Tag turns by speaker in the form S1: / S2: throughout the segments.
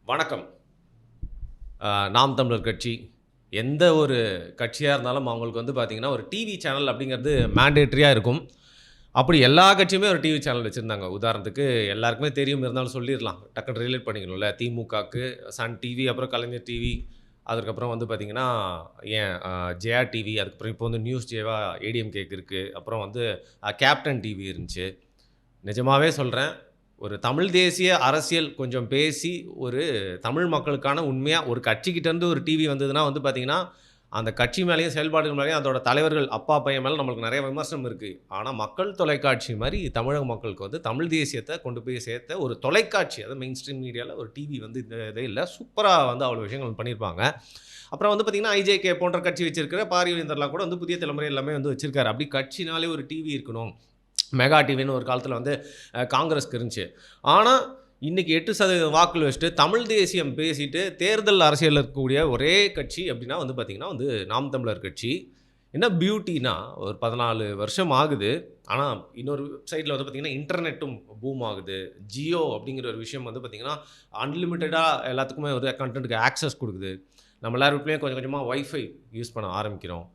S1: வணக்கம். நாம் தமிழர் கட்சி, எந்த ஒரு கட்சியா இருந்தாலும் அவங்களுக்கு வந்து பார்த்தீங்கன்னா, ஒரு டிவி சேனல் அப்படிங்கிறது மேண்டேட்டரியா இருக்கும். அப்படி எல்லா கட்சியுமே ஒரு டிவி சேனல் வச்சிருந்தாங்க. உதாரணத்துக்கு எல்லாருக்குமே தெரியும் இருந்தாலும் சொல்லிர்லாம். டக்குனு ரிலேட் பண்ணிக்கணும்ல. திமுகக்கு சன் டிவி, அப்புறம் கலைஞர் டிவி, அதுக்கப்புறம் வந்து பார்த்தீங்கன்னா, ஏன் ஜெயா டிவி, அதுக்கப்புறம் இப்போ வந்து நியூஸ் ஜேவா ஏடிஎம்கேக்கு இருக்கு. அப்புறம் வந்து கேப்டன் டிவி இருந்துச்சு. நிஜமாவே சொல்றேன். ஒரு தமிழ் தேசிய அரசியல் கொஞ்சம் பேசி, ஒரு தமிழ் மக்களுக்கான உண்மையா ஒரு கட்சிக்கிட்டேருந்து ஒரு டிவி வந்ததுன்னா வந்து பார்த்தீங்கன்னா, அந்த கட்சி மேலயும், செயல்பாடுகள் மேலயும் அதோட தலைவர்கள் அப்பா, பையன் மேல நம்மளுக்கு நெறைய விமர்சனம் இருக்கு. ஆனா, மக்கள் தொலைக்காட்சி மாரி தமிழக மக்களுக்கு வந்து தமிழ் தேசியத்த கொண்டு போய் சேர்த்த ஒரு தொலைக்காட்சி, அதாவது மெயின் ஸ்ட்ரீம் மீடியால ஒரு டிவி வந்து இந்த இதே இல்ல. சூப்பரா வந்து அவ்வளோ விஷயங்கள் பண்ணியிருப்பாங்க. அப்புறம் வந்து பார்த்தீங்கன்னா, ஐஜேகே போன்ற கட்சி வச்சிருக்கிற பாரிவேந்தர்லாம் கூட வந்து புதிய தலைமுறை எல்லாமே வந்து வச்சிருக்காரு. அப்படி கட்சினாலே ஒரு டிவி இருக்கணும். மெகா டிவின்னு ஒரு காலத்தில வந்து காங்கிரஸ்க்கு இருந்துச்சு. ஆனா, இன்னைக்கு 8% வாக்குல வச்சுட்டு, தமிழ் தேசியம் பேசிட்டு, தேர்தல் அரசியல்ல இருக்கக்கூடிய ஒரே கட்சி அப்டின்னா வந்து பார்த்தீங்கன்னா வந்து நாம் தமிழர் கட்சி. என்ன பியூட்டினா, ஒரு 14 வருஷம் ஆகுது. ஆனா, இன்னொரு சைட்ல வந்து பார்த்தீங்கன்னா, இன்டர்நெட்டும் பூம் ஆகுது. ஜியோ அப்டிங்கிற ஒரு விஷயம் வந்து பார்த்தீங்கன்னா, அன்லிமிட்டடா எல்லாத்துக்குமே ஒரு கன்டென்ட்க்கு ஆக்சஸ் குடுக்குது. நம்ம எல்லார் வீட்லயும் கொஞ்சம் கொஞ்சமா வைஃபை யூஸ் பண்ண ஆரம்பிக்கிறோம்.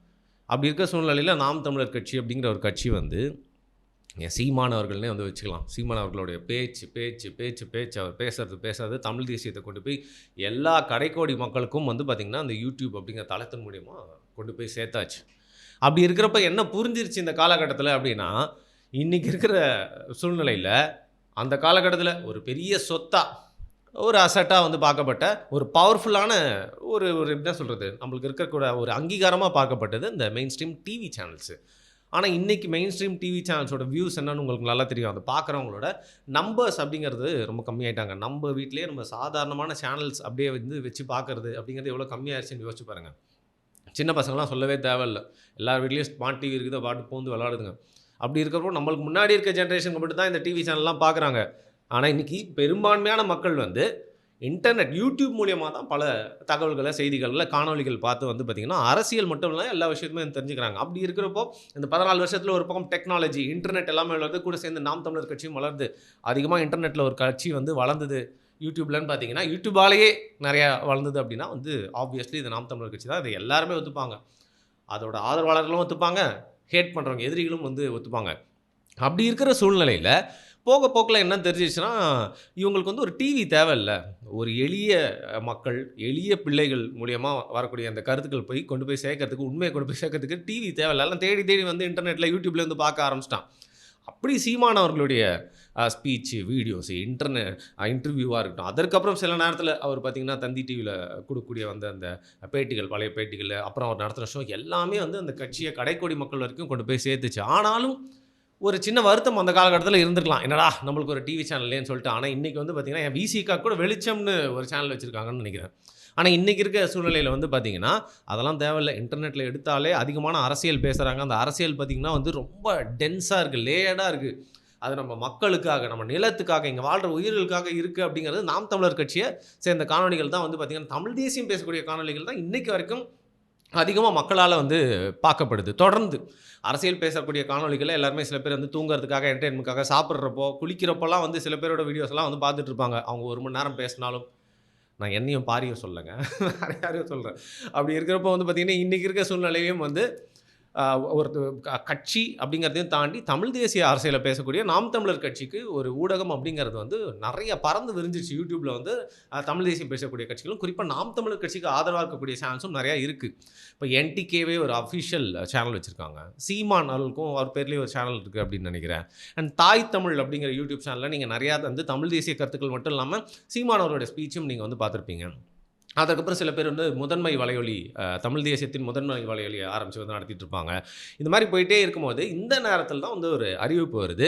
S1: அப்டி இருக்க சூழ்நிலையில நாம் தமிழர் கட்சி அப்டிங்கிற ஒரு கட்சி வந்து சீமான் அவர்கள்னே வந்து வச்சுக்கலாம். சீமான் அவர்களுடைய பேச்சு, பேச்சு, பேச்சு, பேச்சு அவர் பேசுறது தமிழ் தேசியத்த கொண்டு போய் எல்லா கடைக்கோடி மக்களுக்கும் வந்து பார்த்தீங்கன்னா, அந்த YouTube அப்படிங்கிற தளத்தின் மூலியமா கொண்டு போய் சேர்த்தாச்சு. அப்படி இருக்கிறப்ப என்ன புரிஞ்சிருச்சு இந்த காலகட்டத்தில அப்படின்னா, இன்னைக்கு இருக்கிற சூழ்நிலையில, அந்த காலகட்டத்தில ஒரு பெரிய சொத்தா, ஒரு அசெட்டா வந்து பார்க்கப்பட்ட ஒரு பவர்ஃபுல்லான ஒரு ஒரு என்ன சொல்றது? நம்மளுக்கு இருக்கக்கூட ஒரு அங்கீகாரமா பார்க்கப்பட்டது இந்த மெயின் ஸ்ட்ரீம் டிவி சேனல்ஸ். ஆனா, இன்னைக்கு மெயின் ஸ்ட்ரீம் டிவி சேனல்ஸோட வியூஸ் என்னன்னு உங்களுக்கு நல்லா தெரியும். அத பார்க்குறவங்களோட நம்பர்ஸ் அப்படிங்கிறது ரொம்ப கம்மியாயிட்டாங்க. நம்ம வீட்லயே நம்ம சாதாரணமான சேனல்ஸ் அப்படியே வந்து வச்சு பார்க்கறது அப்படிங்கிறது எவ்வளோ கம்மியாயிருச்சுன்னு யோசிச்சு பாருங்க. சின்ன பசங்கலாம் சொல்லவே தேவையில்ல. எல்லார் வீட்லயும் ஸ்மார்ட் டிவி இருக்குது. பாட்டுக்கு பூந்து விளையாடுதுங்க. அப்படி இருக்கிறப்போ நம்மளுக்கு முன்னாடி இருக்க ஜெனரேஷனுக்கு மட்டும் தான் இந்த டிவி சேனல்லாம் பார்க்குறாங்க. ஆனா, இன்னைக்கு பெரும்பான்மையான மக்கள் வந்து இன்டர்நெட் யூடியூப் மூலியமா தான் பல தகவல்கள, செய்திகள்ல, காணொளிகள் பார்த்து வந்து பார்த்தீங்கன்னா, அரசியல் மட்டும் இல்ல எல்லா விஷயத்தையுமே தெரிஞ்சுக்கிறாங்க. அப்படி இருக்கிறப்போ, இந்த 14 வருஷத்துல ஒரு பக்கம் டெக்னாலஜி, இன்டர்நெட் எல்லாமே வளருது. கூட சேர்ந்து நாம் தமிழர் கட்சியும் வளருது. அதிகமா இன்டர்நெட்ல ஒரு கட்சி வந்து வளர்ந்தது. யூடியூப்லன்னு பார்த்தீங்கன்னா, யூடியூபாலேயே நெறையா வளர்ந்தது அப்படின்னா வந்து ஆப்வியஸ்லி இது நாம் தமிழர் கட்சி தான். இத எல்லாருமே ஒத்துப்பாங்க. அதோட ஆதரவாளர்களும் ஒத்துப்பாங்க. ஹேட் பண்றவங்க எதிரிகளும் வந்து ஒத்துப்பாங்க. அப்படி இருக்கிற சூழ்நிலையில, போக போக்குல என்ன தெரிஞ்சிருச்சுன்னா, இவங்களுக்கு வந்து ஒரு டிவி தேவைல்ல. ஒரு எளிய மக்கள், எளிய பிள்ளைகள் மூலியமா வரக்கூடிய அந்த கருத்துக்கள் போய் கொண்டு போய் சேர்க்கறதுக்கு, உண்மைய கொண்டு போய் சேர்க்கறதுக்கு டிவி தேவையில்ல. எல்லாம் தேடி தேடி வந்து இன்டர்நெட்ல, YouTubeல வந்து பார்க்க ஆரம்பிச்சுட்டான். அப்படி சீமான் அவர்களுடைய ஸ்பீச், வீடியோஸ், இன்டர்வியூவா இருக்கட்டும். அதற்கப்புறம் சில நேரத்தில அவர் பார்த்தீங்கன்னா, தந்தி டிவில குடுக்கக்கூடிய வந்த அந்த பேட்டிகள், பழைய பேட்டிகள், அப்புறம் அவர் நடத்தின ஷோ எல்லாமே வந்து அந்த கட்சிய கடைக்கோடி மக்கள் வரைக்கும் கொண்டு போய் சேர்த்துச்சு. ஆனாலும் ஒரு சின்ன வருத்தம் அந்த காலகட்டத்தில இருந்திருக்கலாம். என்னடா நம்மளுக்கு ஒரு டிவி சேனல் இல்லையேன்னு சொல்லிட்டு. ஆனா, இன்னைக்கு வந்து பார்த்தீங்கன்னா, என் விசிகா கூட வெளிச்சம்னு ஒரு சேனல் வச்சிருக்காங்கன்னு நெனைக்கிறேன். ஆனா, இன்னைக்கு இருக்க சூழ்நிலையில வந்து பார்த்தீங்கன்னா, அதெல்லாம் தேவையில்ல. இன்டர்நெட்ல எடுத்தாலே அதிகமான அரசியல் பேசுறாங்க. அந்த அரசியல் பார்த்தீங்கன்னா வந்து ரொம்ப டென்ஸா இருக்கு. லேயர்டா இருக்கு. அது நம்ம மக்களுக்காக, நம்ம நிலத்துக்காக, இங்க வாழ்ற உயிர்களுக்காக இருக்கு அப்படிங்கிறது நாம் தமிழர் கட்சிய சேர்ந்த காணொளிகள் தான் வந்து பார்த்தீங்கன்னா, தமிழ் தேசியம் பேசக்கூடிய காணொளிகள் தான் இன்னைக்கு வரைக்கும் அதிகமா மக்களால வந்து பார்க்கப்படுது. தொடர்ந்து அரசியல் பேசக்கூடிய காணொளிகள எல்லாருமே சில பேர் வந்து தூங்குறதுக்காக, என்டர்டெயின்மென்ட்க்காக, சாப்பிடுறப்போ, குளிக்கிறப்போலாம் வந்து சில பேரோட வீடியோஸ்லாம் வந்து பார்த்துட்டு இருப்பாங்க. அவங்க 1 மணி நேரம் பேசினாலும். நான் என்னையும் பாரியும் சொல்லங்க. வேற யாரையும் சொல்றேன். அப்படி இருக்கிறப்போ வந்து பார்த்தீங்கன்னா, இன்னைக்கு இருக்க சூழ்நிலையிலும் வந்து அ ஒரு கட்சி அப்படிங்கிறதையும் தாண்டி தமிழ் தேசிய அரசியல பேசக்கூடிய நாம் தமிழர் கட்சிக்கு ஒரு ஊடகம் அப்படிங்கிறது வந்து நெறைய பறந்து விரிஞ்சிருச்சு. YouTubeல வந்து தமிழ் தேசியம் பேசக்கூடிய கட்சிகளும், குறிப்பா நாம் தமிழர் கட்சிக்கு ஆதரவா இருக்கக்கூடிய சேனல்ஸும் நெறையா இருக்கு. இப்ப என்டிகேவே ஒரு அஃபிஷியல் சேனல் வச்சிருக்காங்க. சீமான் அவர்களுக்கும் அவர் பேர்லயே ஒரு சேனல் இருக்கு அப்படின்னு நெனைக்கிறேன். அண்ட் தாய் தமிழ் அப்படிங்கிற YouTube சேனல்ல நீங்க நெறையா வந்து தமிழ் தேசிய கருத்துக்கள் மட்டும் இல்லாம, சீமான் அவருடைய ஸ்பீச்சும் நீங்க வந்து பார்த்திருப்பீங்க. அதற்கப்புறம் சில பேர் வந்து முதன்மை வலையொலி தமிழ் தேசியத்தின் முதன்மை வலையொலிய ஆரம்பிச்சு வந்து நடத்திட்டு இருப்பாங்க. இந்த மாரி போயிட்டே இருக்கும்போது, இந்த நேரத்தில தான் வந்து ஒரு அறிவிப்பு வருது.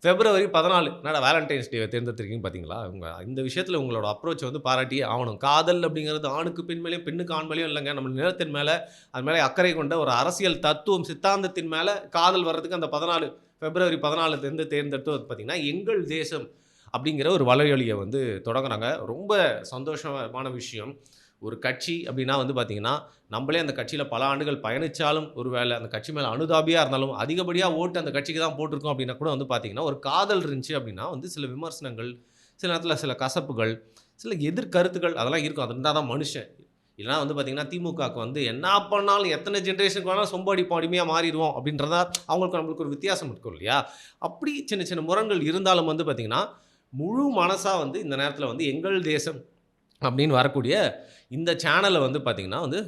S1: பிப்ரவரி 14 என்னடா வேலண்டைன்ஸ் டேவ தேர்ந்தெடுத்திருக்கீங்க பார்த்தீங்களா? இந்த விஷயத்தில உங்களோட அப்ரோச்ச வந்து பாராட்டியே ஆவணும். காதல் அப்படிங்கிறது ஆணுக்கு பெண் மேலயும், பெண்ணுக்கு ஆண் மேலயும் இல்லங்க. நம்ம நிலத்தின் மேல, அது மேல அக்கறை கொண்ட ஒரு அரசியல் தத்துவம், சித்தாந்தத்தின் மேல காதல் வர்றதுக்கு அந்த 14 பிப்ரவரி 14 தேர்ந்தெடுத்தது பார்த்தீங்கன்னா, எங்கள் தேசம் அப்படிங்கிற ஒரு வலையொலிய வந்து தொடங்குறாங்க. ரொம்ப சந்தோஷமான விஷயம். ஒரு கட்சி அப்படின்னா வந்து பார்த்தீங்கன்னா, நம்மளே அந்த கட்சியில பல ஆண்டுகள் பயணிச்சாலும், ஒரு வேள அந்த கட்சி மேல அனுதாபியா இருந்தாலும், அதிகப்படியா ஓட்டு அந்த கட்சிக்கு தான் போட்டிருக்கோம் அப்படின்னா கூட வந்து பார்த்தீங்கன்னா, ஒரு காதல் இருந்துச்சு அப்படின்னா வந்து சில விமர்சனங்கள், சில நேரத்தில் சில கசப்புகள், சில எதிர்கருத்துக்கள் அதெல்லாம் இருக்கும். அது இருந்தால் தான் மனுஷன். இல்லைனா வந்து பார்த்தீங்கன்னா, திமுகவுக்கு வந்து என்ன பண்ணாலும் எத்தனை ஜெனரேஷனுக்கு வேணாலும் சொம்பு அடிப்போம், அடிமையா மாறிருவோம் அப்படின்றதா அவங்களுக்கு நம்மளுக்கு ஒரு வித்தியாசம் இருக்கும் இல்லையா? அப்படி சின்ன சின்ன முரண்கள் இருந்தாலும் வந்து பார்த்தீங்கன்னா, முழு மனசா வந்து இந்த நேரத்தில வந்து எங்கள் தேசம் அப்படின்னு வரக்கூடிய இந்த சேனல வந்து பார்த்தீங்கன்னா வந்து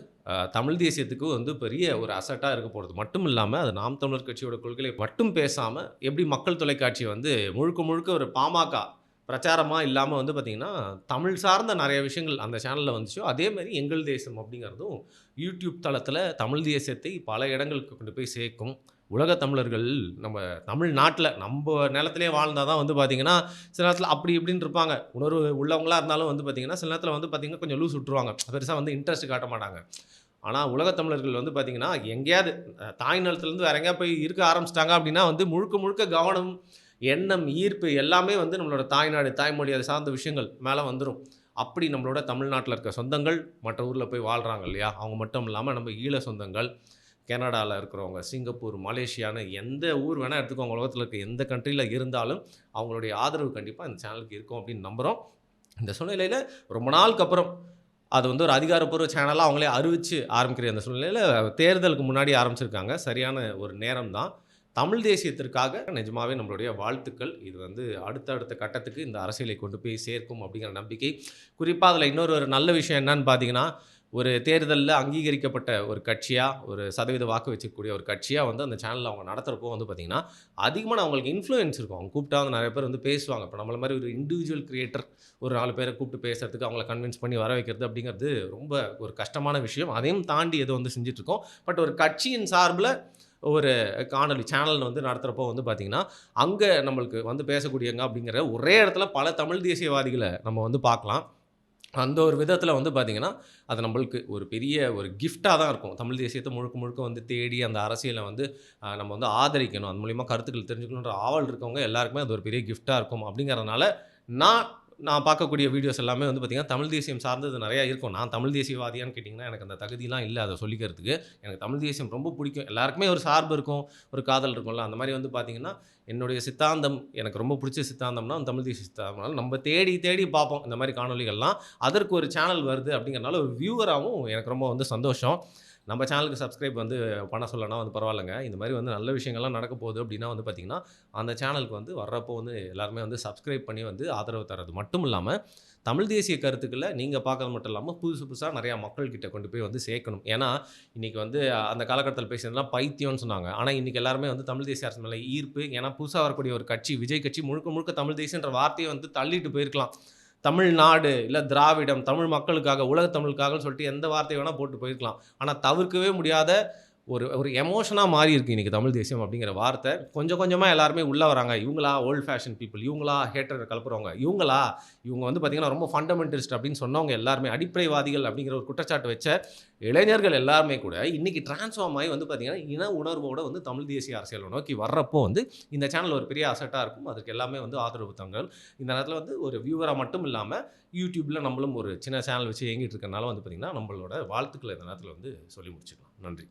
S1: தமிழ் தேசியத்துக்கு வந்து பெரிய ஒரு அசட்டா இருக்க போறது மட்டும் இல்லாம, அது நாம் தமிழர் கட்சியோட கொள்கைகளை மட்டும் பேசாம, எப்படி மக்கள் தொலைக்காட்சி வந்து முழுக்க முழுக்க ஒரு பாமக பிரச்சாரமா இல்லாம வந்து பார்த்தீங்கன்னா, தமிழ் சார்ந்த நெறைய விஷயங்கள் அந்த சேனல்ல வந்துச்சோ, அதே மாரி எங்கள் தேசம் அப்படிங்கிறதும் யூடியூப் தளத்தில தமிழ் தேசியத்தை பல இடங்களுக்கு கொண்டு போய் சேர்க்கும். உலக தமிழர்கள் நம்ம தமிழ்நாட்ல நம்ப நிலத்திலேயே வாழ்ந்தா தான் வந்து பார்த்தீங்கன்னா, சில நேரத்தில அப்படி இப்படின்னு இருப்பாங்க. உணர்வு உள்ளவங்களா இருந்தாலும் வந்து பார்த்தீங்கன்னா, சில நேரத்தில வந்து பார்த்தீங்கன்னா, கொஞ்சம் லூஸ் விட்டுருவாங்க. பெருசா வந்து இன்ட்ரெஸ்ட் காட்ட மாட்டாங்க. ஆனா, உலக தமிழர்கள் வந்து பார்த்தீங்கன்னா, எங்கேயாவது தாய் நிலத்திலேருந்து வேற எங்கேயாவது போய் இருக்க ஆரம்பிச்சுட்டாங்க அப்படின்னா வந்து முழுக்க முழுக்க கவனம், எண்ணம், ஈர்ப்பு எல்லாமே வந்து நம்மளோட தாய்நாடு, தாய்மொழி அது சார்ந்த விஷயங்கள் மேல வந்துரும். அப்படி நம்மளோட தமிழ்நாட்ல இருக்க சொந்தங்கள் மற்ற ஊர்ல போய் வாழ்றாங்க இல்லையா? அவங்க மட்டும் இல்லாம நம்ம ஈழ சொந்தங்கள், கனடால இருக்கிறவங்க, சிங்கப்பூர், மலேசியான்னு எந்த ஊர் வேணா எடுத்துக்கோங்க. உலகத்தில இருக்க எந்த கண்ட்ரில இருந்தாலும் அவங்களுடைய ஆதரவு கண்டிப்பா இந்த சேனலுக்கு இருக்கும் அப்படின்னு நம்புறோம். இந்த சூழ்நிலையில ரொம்ப நாளுக்கு அப்புறம் அது வந்து ஒரு அதிகாரப்பூர்வ சேனலா அவங்களே அறிவிச்சு ஆரம்பிக்கிற அந்த சூழ்நிலையில தேர்தலுக்கு முன்னாடி ஆரம்பிச்சிருக்காங்க. சரியான ஒரு நேரம் தான். தமிழ் தேசியத்திற்காக நிஜமாவே நம்மளுடைய வாழ்த்துக்கள். இது வந்து அடுத்த கட்டத்துக்கு இந்த அரசியலை கொண்டு போய் சேர்க்கும் அப்படிங்கிற நம்பிக்கை. குறிப்பா அதில இன்னொரு ஒரு நல்ல விஷயம் என்னன்னு பார்த்தீங்கன்னா, ஒரு தேர்தல்ல அங்கீகரிக்கப்பட்ட ஒரு கட்சியா, ஒரு சதவீத வாக்கு வச்சிருக்கக்கூடிய ஒரு கட்சியா வந்து அந்த சேனல்ல அவங்க நடத்துறப்போ வந்து பார்த்தீங்கன்னா, அதிகமான அவங்களுக்கு இன்ஃப்ளூயன்ஸ் இருக்கும். அவங்க கூப்பிட்டா வந்து நெறைய பேர் வந்து பேசுவாங்க. இப்ப நம்மள மாரி ஒரு இண்டிவிஜுவல் கிரியேட்டர் ஒரு 4 பேர கூப்பிட்டு பேசுறதுக்கு, அவங்கள கன்வின்ஸ் பண்ணி வர வைக்கிறது அப்படிங்கிறது ரொம்ப ஒரு கஷ்டமான விஷயம். அதையும் தாண்டி ஏதோ வந்து செஞ்சுட்டுருக்கோம். பட் ஒரு கட்சியின் சார்புல ஒரு காணொளி சேனல் வந்து நடத்துறப்போ வந்து பார்த்தீங்கன்னா, அங்க நம்மளுக்கு வந்து பேசக்கூடியவங்க அப்படிங்கிற ஒரே இடத்துல பல தமிழ் தேசியவாதிகள நம்ம வந்து பார்க்கலாம். அந்த ஒரு விதத்தில வந்து பார்த்தீங்கன்னா, அது நம்பளுக்கு ஒரு பெரிய ஒரு கிஃப்ட்டா தான் இருக்கும். தமிழ் தேசியத்த முழுக்க முழுக்க வந்து தேடி அந்த அரசியல வந்து நம்ம வந்து ஆதரிக்கணும். அது மூலியமா கருத்துக்கள் தெரிஞ்சுக்கணுன்ற ஆவல் இருக்கவங்க எல்லாருக்குமே அது ஒரு பெரிய கிஃப்ட்டா இருக்கும். அப்படிங்கிறதுனால, நான் நான் பார்க்கக்கூடிய வீடியோஸ் எல்லாமே வந்து பார்த்தீங்கன்னா, தமிழ் தேசியம் சார்ந்தது நெறையா இருக்கும். நான் தமிழ் தேசியவாதியான்னு கேட்டீங்கன்னா, எனக்கு அந்த தகுதிலாம் இல்ல அத சொல்லிக்கிறதுக்கு. எனக்கு தமிழ் தேசியம் ரொம்ப பிடிக்கும். எல்லாருக்குமே ஒரு சார்பு இருக்கும், ஒரு காதல் இருக்கும்ல. அந்த மாரி வந்து பார்த்தீங்கன்னா, என்னுடைய சித்தாந்தம் எனக்கு ரொம்ப பிடிச்ச சித்தாந்தம்னா, தமிழ் தேசிய சித்தாந்தம். நம்ம தேடி தேடி பார்ப்போம் இந்த மாரி காணொளிகள்லாம். அதற்கு ஒரு சேனல் வருது அப்படிங்கிறனால ஒரு வியூவராவும் எனக்கு ரொம்ப வந்து சந்தோஷம். நம்ம சேனலுக்கு சப்ஸ்கிரைப் வந்து பண்ண சொல்லனா வந்து பரவாயில்லங்க. இந்த மாரி வந்து நல்ல விஷயங்கள்லாம் நடக்க போகுது அப்படின்னா வந்து பார்த்தீங்கன்னா, அந்த சேனலுக்கு வந்து வர்றப்போ வந்து எல்லாருமே வந்து சப்ஸ்கிரைப் பண்ணி வந்து ஆதரவு தர்றது மட்டும் இல்லாம, தமிழ் தேசிய கருத்துக்கள நீங்க பார்க்கறது மட்டும் இல்லாம, புதுசு புதுசா நெறையா மக்கள் கிட்ட கொண்டு போய் வந்து சேர்க்கணும். ஏன்னா, இன்னைக்கு வந்து அந்த காலகட்டத்தில பேசினதெல்லாம் பைத்தியம்னு சொன்னாங்க. ஆனா, இன்னைக்கு எல்லாருமே வந்து தமிழ் தேசிய அரசு மேல ஈர்ப்பு. ஏன்னா, புதுசா வரக்கூடிய ஒரு கட்சி, விஜய் கட்சி முழுக்க முழுக்க தமிழ் தேசியன்ற வார்த்தைய வந்து தள்ளிட்டு போயிருக்கலாம். தமிழ்நாடு, இல்ல திராவிடம், தமிழ் மக்களுக்காக, உலக தமிழுக்காகன்னு சொல்லிட்டு எந்த வார்த்தை வேணா போட்டு போயிருக்கலாம். ஆனா தவிர்க்கவே முடியாத ஒரு ஒரு எமோஷனா மாறியிருக்கு இன்னைக்கு தமிழ் தேசியம் அப்படிங்கிற வார்த்தை. கொஞ்சம் கொஞ்சமா எல்லாருமே உள்ள வராங்க. இவங்களா ஓல்ட் ஃபேஷன் பீப்பிள், இவங்களா ஹேட்டர கிளப்புறவங்க, இவங்களா இவங்க வந்து பார்த்தீங்கன்னா ரொம்ப ஃபண்டமெண்டலிஸ்ட் அப்படின்னு சொன்னவங்க எல்லாருமே அடிப்படைவாதிகள் அப்படிங்கிற ஒரு குற்றச்சாட்டு வச்ச இளைஞர்கள் எல்லாருமே கூட இன்னைக்கு டிரான்ஸ்ஃபார்ம் ஆகி வந்து பார்த்தீங்கன்னா, இன உணர்வோட வந்து தமிழ் தேசிய அரசியல நோக்கி வர்றப்போ வந்து இந்த சேனல் ஒரு பெரிய அசெட்டா இருக்கும். அதுக்கு எல்லாமே வந்து ஆதரவு தங்கள். இந்த நேரத்தில வந்து ஒரு வியூவரா மட்டும் இல்லாம, YouTubeல நம்மளும் ஒரு சின்ன சேனல் வச்சு இயங்கிட்டு இருக்கனால வந்து பார்த்தீங்கன்னா, நம்மளோட வாழ்த்துக்கள இந்த நேரத்தில வந்து சொல்லி முடிச்சுக்கலாம். நன்றி.